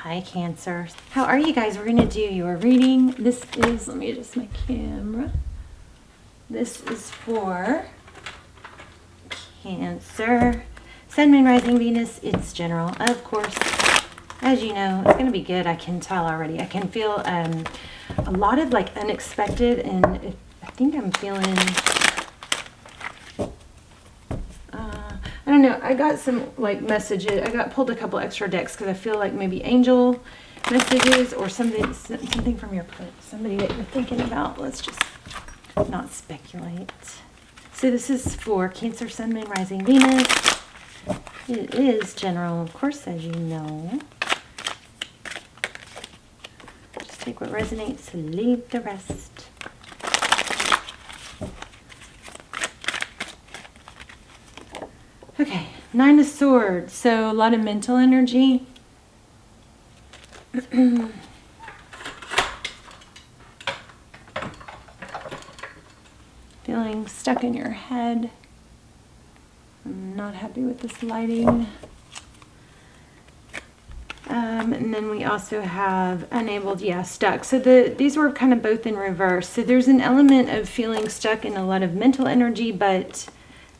Hi, Cancer. How are you guys? We're going to do your reading. This is, let me adjust my camera. This is for Cancer. Sun, Moon, Rising, Venus. It's general, of course. As you know, it's going to be good. I can tell already. I can feel a lot of like unexpected, and I think I'm feeling... I don't know. I got some like messages. I pulled a couple extra decks because I feel like maybe angel messages or something from your somebody that you're thinking about. Let's just not speculate. So this is for Cancer, Sun, Moon, Rising, Venus. It is general, of course, as you know. Just take what resonates and leave the rest. Okay, Nine of Swords, so a lot of mental energy. Feeling stuck in your head. I'm not happy with this lighting. And then we also have unable, stuck. So these were kind of both in reverse. So there's an element of feeling stuck in a lot of mental energy, but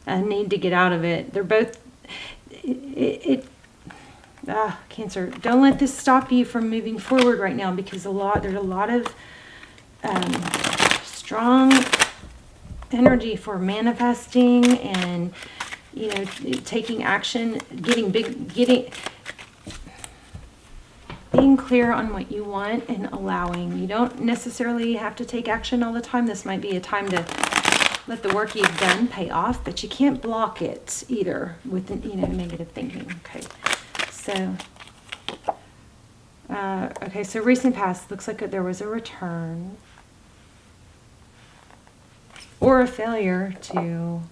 need to get out of it. They're both, Cancer, don't let this stop you from moving forward right now, because there's a lot of strong energy for manifesting and, taking action, being clear on what you want and allowing. You don't necessarily have to take action all the time. This might be a time to let the work you've done pay off, but you can't block it either with negative thinking. Okay, so so recent past looks like there was a return or a failure to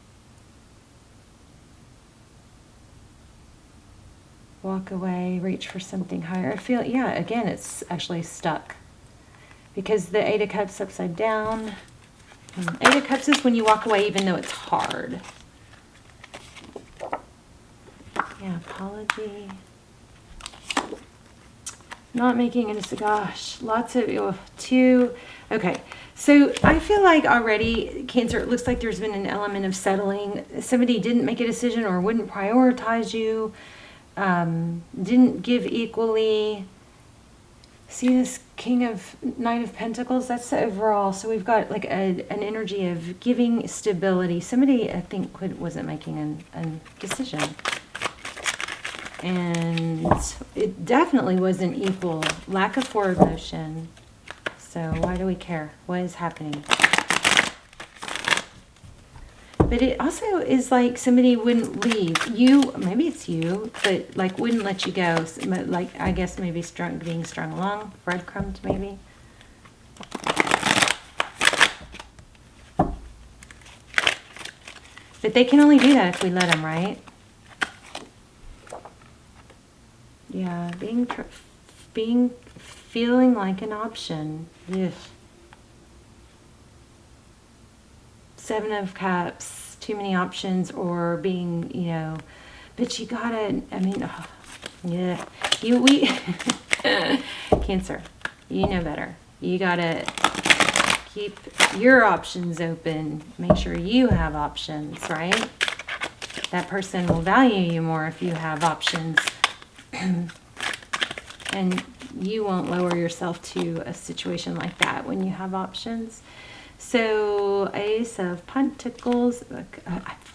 walk away, reach for something higher. I feel, again, it's actually stuck because the Eight of Cups upside down. Eight of Cups is when you walk away even though it's hard. Yeah, apology. Not making it a gosh. Lots of two. Okay, so I feel like already, Cancer, it looks like there's been an element of settling. Somebody didn't make a decision or wouldn't prioritize you. Didn't give equally. See this Knight of Pentacles? That's the overall. So we've got like an energy of giving stability. Somebody, I think, wasn't making a decision. And it definitely wasn't equal. Lack of forward motion. So why do we care? What is happening? But it also is like somebody wouldn't leave. You, maybe it's you, but like wouldn't let you go. Like, I guess maybe being strung along, breadcrumbed maybe. But they can only do that if we let them, right? Yeah, feeling like an option. Ugh. Seven of Cups, too many options, or being, but you gotta, Cancer, you know better. You gotta keep your options open. Make sure you have options, right? That person will value you more if you have options. And you won't lower yourself to a situation like that when you have options. So, Ace of Pentacles, a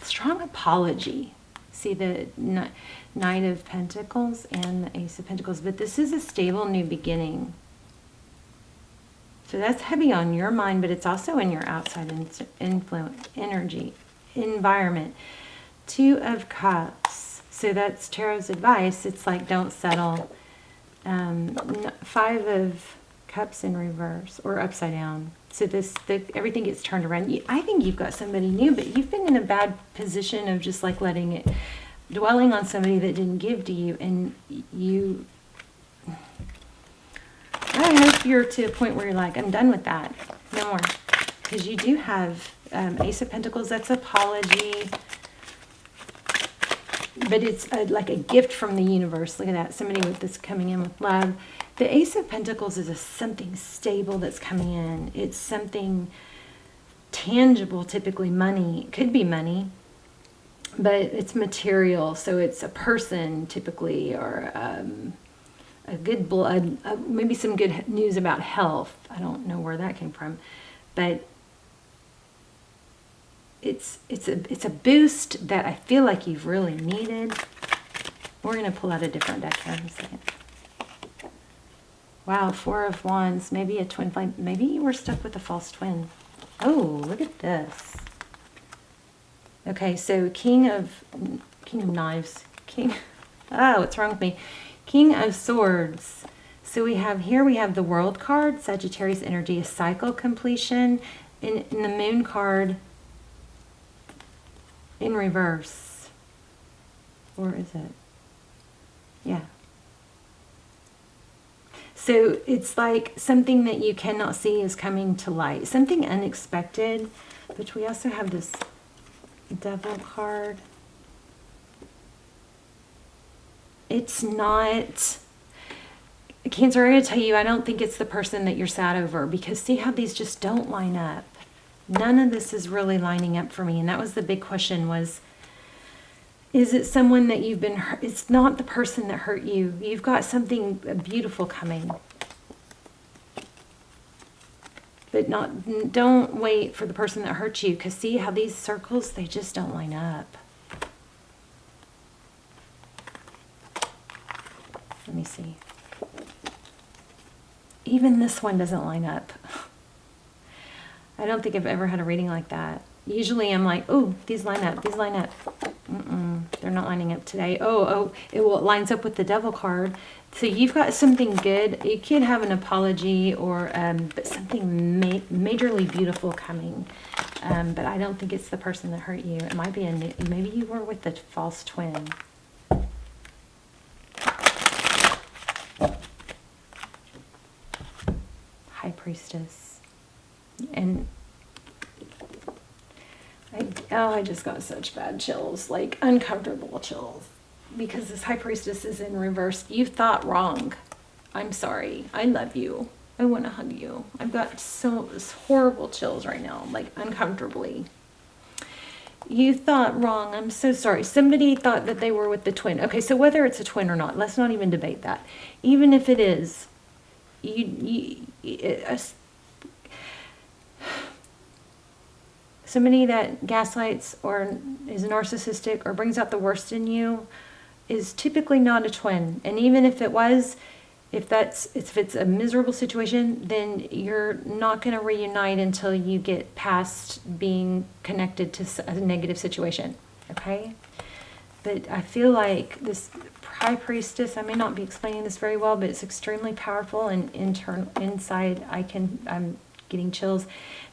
strong apology. See the Knight of Pentacles and the Ace of Pentacles. But this is a stable new beginning. So that's heavy on your mind, but it's also in your outside influence, energy, environment. Two of Cups. So that's Tarot's advice. It's like, don't settle. Five of Cups in reverse or upside down. So everything gets turned around. I think you've got somebody new, but you've been in a bad position of just like dwelling on somebody that didn't give to you. And I hope you're to a point where you're like, I'm done with that. No more. Because you do have Ace of Pentacles, that's apology. but it's like a gift from the universe. Look at that. Somebody with this coming in with love. The Ace of Pentacles is something stable that's coming in. It's something tangible, typically money. It could be money, but it's material. So it's a person typically, or a good blood, maybe some good news about health. I don't know where that came from, but it's a boost that I feel like you've really needed. We're going to pull out a different deck here in a second. Wow, Four of Wands, maybe a twin flame. Maybe you were stuck with a false twin. Oh, look at this. Okay, so King of Knives. What's wrong with me? King of Swords. So we have the World card, Sagittarius energy, a cycle completion. In the Moon card, in reverse. Or is it? Yeah. So it's like something that you cannot see is coming to light. Something unexpected. But we also have this Devil card. It's not... Cancer, I'm going to tell you, I don't think it's the person that you're sad over, because see how these just don't line up. None of this is really lining up for me. And that was the big question was, is it someone that you've been hurt? It's not the person that hurt you. You've got something beautiful coming. But don't wait for the person that hurt you, because see how these circles, they just don't line up. Let me see. Even this one doesn't line up. I don't think I've ever had a reading like that. Usually I'm like, oh, these line up, these line up. They're not lining up today. It lines up with the Devil card. So you've got something good. You could have an apology or but something majorly beautiful coming. But I don't think it's the person that hurt you. It might be maybe you were with the false twin. High Priestess. And I just got such bad chills, like uncomfortable chills, because this High Priestess is in reverse. You thought wrong. I'm sorry. I love you. I want to hug you. I've got so horrible chills right now, like uncomfortably. You thought wrong. I'm so sorry. Somebody thought that they were with the twin. Okay, so whether it's a twin or not, let's not even debate that. Even if it is, somebody that gaslights or is narcissistic or brings out the worst in you is typically not a twin. And even if it was, if it's a miserable situation, then you're not going to reunite until you get past being connected to a negative situation. Okay? But I feel like this High Priestess, I may not be explaining this very well, but it's extremely powerful, and inside I'm getting chills.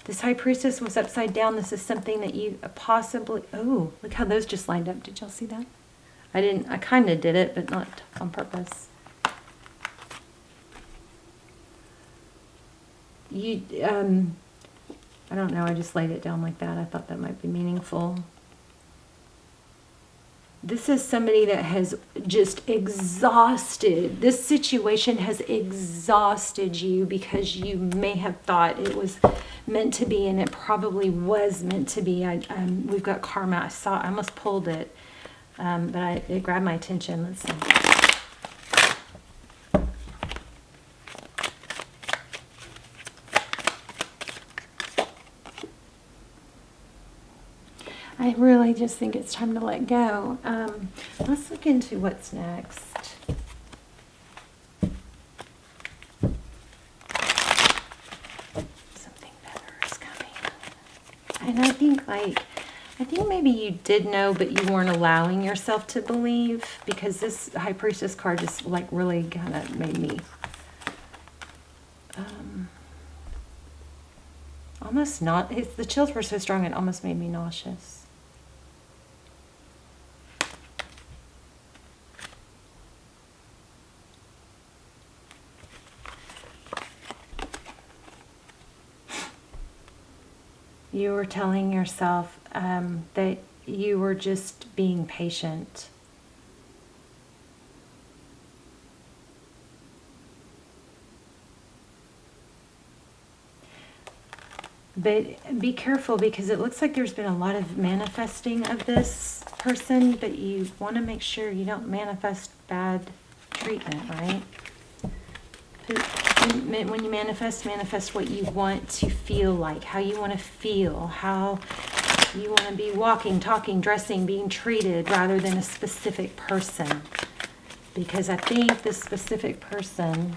This High Priestess was upside down. This is something that you possibly... Oh, look how those just lined up. Did y'all see that? I kind of did it, but not on purpose. I don't know. I just laid it down like that. I thought that might be meaningful. This is somebody that has just exhausted. This situation has exhausted you because you may have thought it was meant to be, and it probably was meant to be. We've got karma. I almost pulled it, but it grabbed my attention. Let's see. I really just think it's time to let go. Let's look into what's next. Something better is coming. And I think maybe you did know, but you weren't allowing yourself to believe, because this High Priestess card just like really kind of made me almost not. The chills were so strong it almost made me nauseous. You were telling yourself that you were just being patient. But be careful, because it looks like there's been a lot of manifesting of this person, but you want to make sure you don't manifest bad treatment, right? When you manifest what you want to feel like, how you want to feel, how you want to be walking, talking, dressing, being treated, rather than a specific person. Because I think this specific person,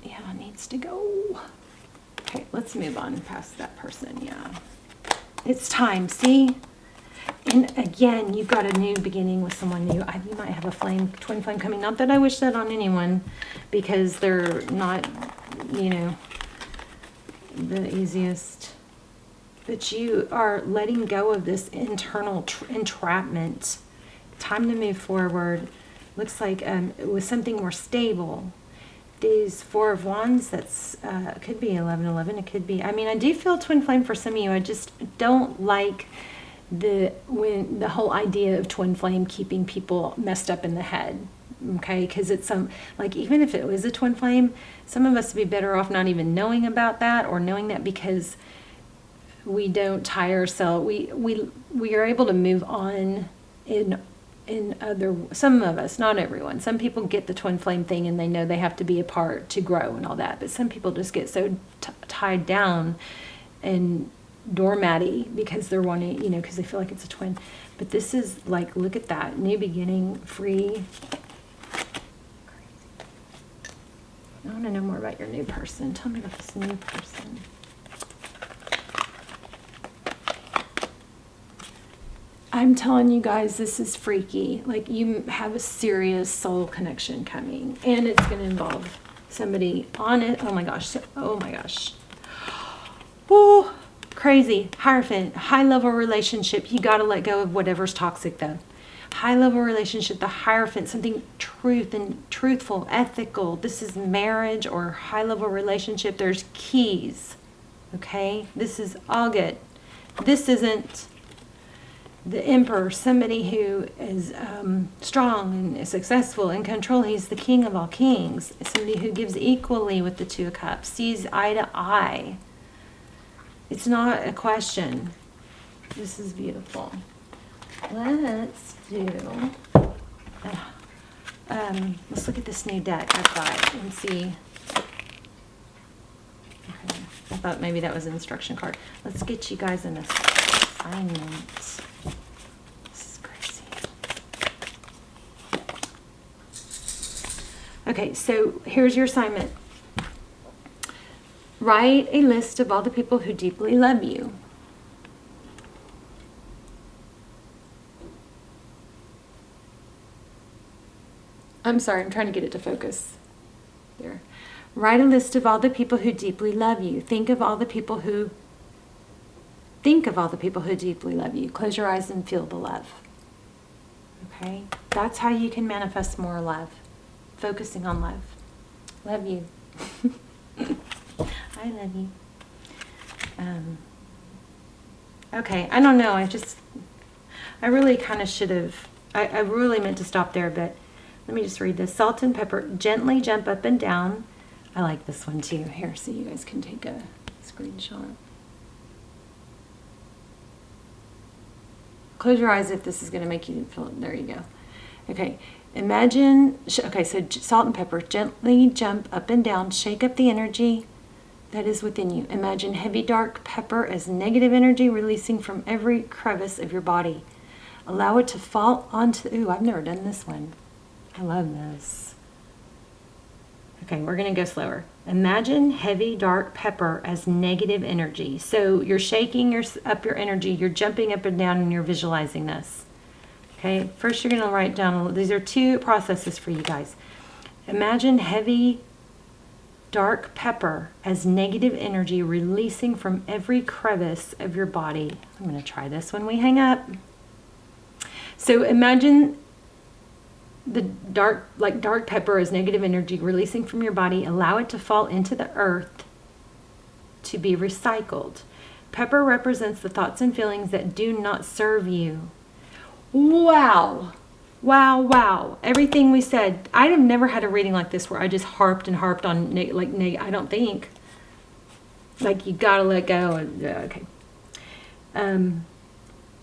yeah, needs to go. Okay, let's move on past that person, yeah. It's time, see? And again, you've got a new beginning with someone new. You might have a twin flame coming. Not that I wish that on anyone, because they're not, the easiest. But you are letting go of this internal entrapment. Time to move forward. Looks like with something more stable. These Four of Wands, that's could be 1111. It could be. I mean, I do feel twin flame for some of you. I just don't like the whole idea of twin flame keeping people messed up in the head. Okay, because it's like, even if it was a twin flame, some of us would be better off not even knowing about that, or knowing that, because we don't tie ourselves. We are able to move on in other, some of us, not everyone. Some people get the twin flame thing and they know they have to be apart to grow and all that, but some people just get so tied down and doormatty because they're wanting, because they feel like it's a twin. But this is like, look at that, new beginning, free. I want to know more about your new person. Tell me about this new person. I'm telling you guys, this is freaky. Like, you have a serious soul connection coming, and it's going to involve somebody on it. Oh my gosh. Oh my gosh. Woo. Crazy. Hierophant. High level relationship. You got to let go of whatever's toxic though. High level relationship. The Hierophant. Something truthful, ethical. This is marriage or high level relationship. There's keys. Okay. This is all good. This isn't the Emperor, somebody who is strong and successful and control. He's the king of all kings. Somebody who gives equally with the Two of Cups, sees eye to eye. It's not a question. This is beautiful. Let's do, let's look at this new deck I've got and see. Okay. I thought maybe that was an instruction card. Let's get you guys an assignment. Okay, so here's your assignment. Write a list of all the people who deeply love you. I'm sorry, I'm trying to get it to focus. There. Write a list of all the people who deeply love you. Think of all the people who deeply love you. Close your eyes and feel the love. Okay? That's how you can manifest more love. Focusing on love. Love you. I love you. Okay, I don't know. I really kind of should have, I really meant to stop there, but let me just read this. Salt and pepper, gently jump up and down. I like this one too. Here, so you guys can take a screenshot. Close your eyes if this is going to make you feel, there you go. Okay, imagine, okay, so salt and pepper, gently jump up and down, shake up the energy that is within you. Imagine heavy dark pepper as negative energy releasing from every crevice of your body. Allow it to fall onto, ooh, I've never done this one. I love this. Okay, we're going to go slower. Imagine heavy dark pepper as negative energy. So you're shaking up your energy, you're jumping up and down, and you're visualizing this. Okay, first you're going to write down, these are two processes for you guys. Imagine heavy, dark pepper as negative energy releasing from every crevice of your body. I'm going to try this when we hang up. So imagine the dark pepper as negative energy releasing from your body. Allow it to fall into the earth to be recycled. Pepper represents the thoughts and feelings that do not serve you. Wow. Wow, wow. Everything we said. I have never had a reading like this where I just harped and harped on, I don't think. like you gotta let go. And, okay.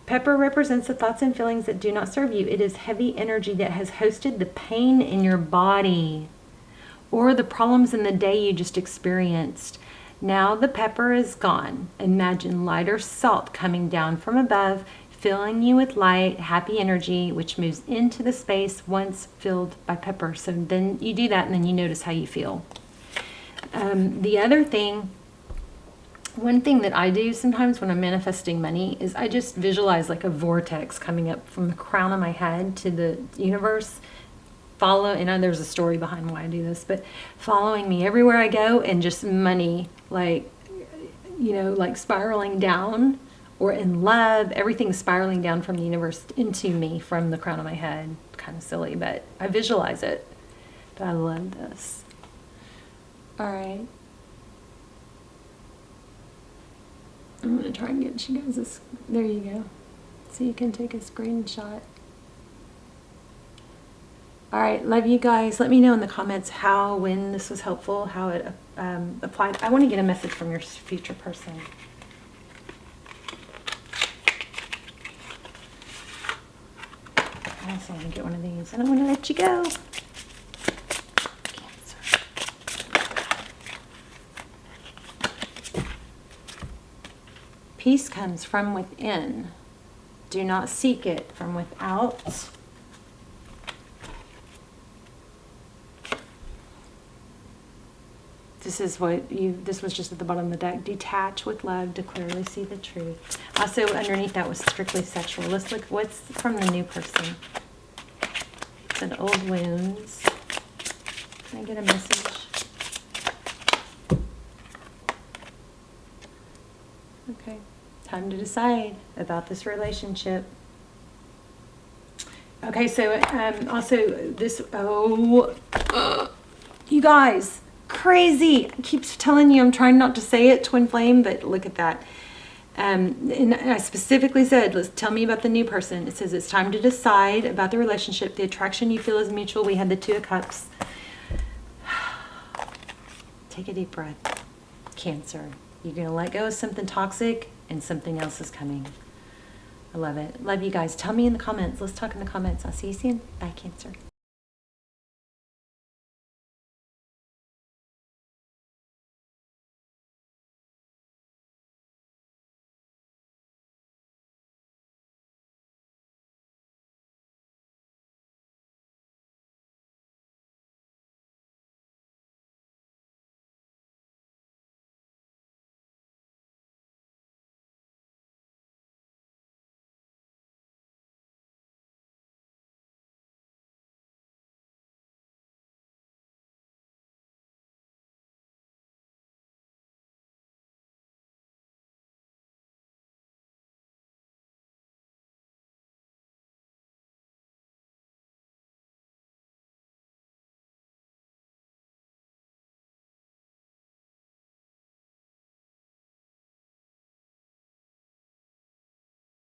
Pepper represents the thoughts and feelings that do not serve you. It is heavy energy that has hosted the pain in your body or the problems in the day you just experienced. Now the pepper is gone. Imagine lighter salt coming down from above, filling you with light, happy energy, which moves into the space once filled by pepper. So then you do that and then you notice how you feel. The other thing, one thing that I do sometimes when I'm manifesting money is I just visualize like a vortex coming up from the crown of my head to the universe. And there's a story behind why I do this, but following me everywhere I go, and just money, like, you know, like spiraling down, or in love, everything spiraling down from the universe into me from the crown of my head. Kind of silly, but I visualize it. But I love this. All right. I'm going to try and get you guys this. There you go. So you can take a screenshot. All right. Love you guys. Let me know in the comments when this was helpful, how it applied. I want to get a message from your future person. I also want to get one of these. And I want to let you go. Peace comes from within. Do not seek it from without. This was just at the bottom of the deck. Detach with love to clearly see the truth. Also underneath that was strictly sexual. Let's look what's from the new person. It said old wounds. Can I get a message? Okay. Time to decide about this relationship. Okay, so also this, you guys, crazy. I keep telling you I'm trying not to say it, twin flame, but look at that. And I specifically said, tell me about the new person. It says it's time to decide about the relationship. The attraction you feel is mutual. We had the Two of Cups. Take a deep breath. Cancer. You're going to let go of something toxic and something else is coming. I love it. Love you guys. Tell me in the comments. Let's talk in the comments. I'll see you soon. Bye, Cancer.